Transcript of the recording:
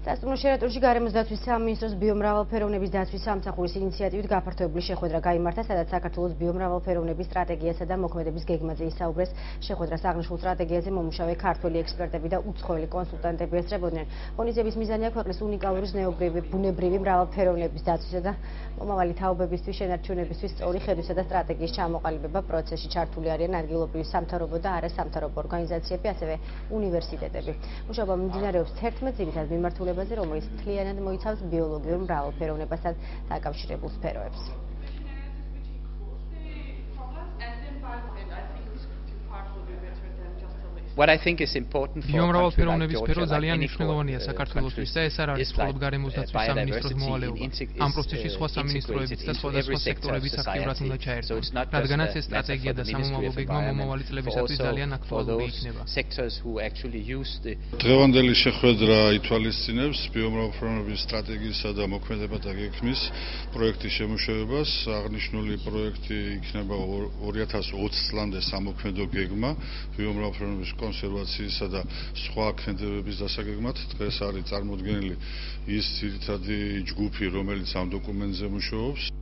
სასტუმრო შერატურში გარემოს დაცვის სამინისტროს ბიომრავალფეროვნების დაცვის სამსახურის ინიციატივით გაფართოებული შეხვედრა გაიმართა, სადაც საქართველოს ბიომრავალფეროვნების სტრატეგიასა და მოქმედების გეგმაზე ისაუბრეს. შეხვედრას აღნიშნულ სტრატეგიაზე მომუშავე ქართველი ექსპერტები და უცხოელი კონსულტანტები ესწრებოდნენ. ღონისძიების მიზანია ქვეყნის უნიკალური ბუნებრივი მრავალფეროვნების დაცვისა და მომავალი თაობებისთვის შენარჩუნებისთვის სწორი ხედვისა და სტრატეგიის ჩამოყალიბება. პროცესში ჩართული არიან ადგილობრივი სამთავრობო და არასამთავრობო ორგანიზაციები, ასევე უნივერსიტეტები. მუშაობა მიმდინარეობს 11 ძირითად მიმართულებაზე, რომელიც მთლიანად მოიცავს ბიოლოგიურ მრავალფეროვნებასთან დაკავშირებულ სფეროებს. What I think is important for ბიომრავალფეროვნების სფერო ძალიან მნიშვნელოვანია საქართველოსთვის და ეს არ არის მხოლოდ გარემოს დაცვის სამინისტროს მოვალეობა. ამ პროცესში სხვა სამინისტროებიც და სხვადასხვა სექტორებიც აქტიურად უნდა ჩაერთონ, რადგანაც ეს სტრატეგია და სამომავლო გეგმა მომავალი წლებისათვის ძალიან აქტუალური იქნება. დღევანდელი შეხვედრა ითვალისწინებს ბიომრავალფეროვნების სტრატეგიისა და მოქმედებათა გეგმის პროექტის შემუშავებას. აღნიშნული პროექტი იქნება 2020 წლამდე სამოქმედო გეგმა ბიომრავალფეროვნების კონსერვაციისა და სხვა ქმედებების დასაგეგმად. დღეს არის წარმოდგენილი ის ძირითადი ჯგუფი, რომელიც ამ დოკუმენტზე მუშაობს.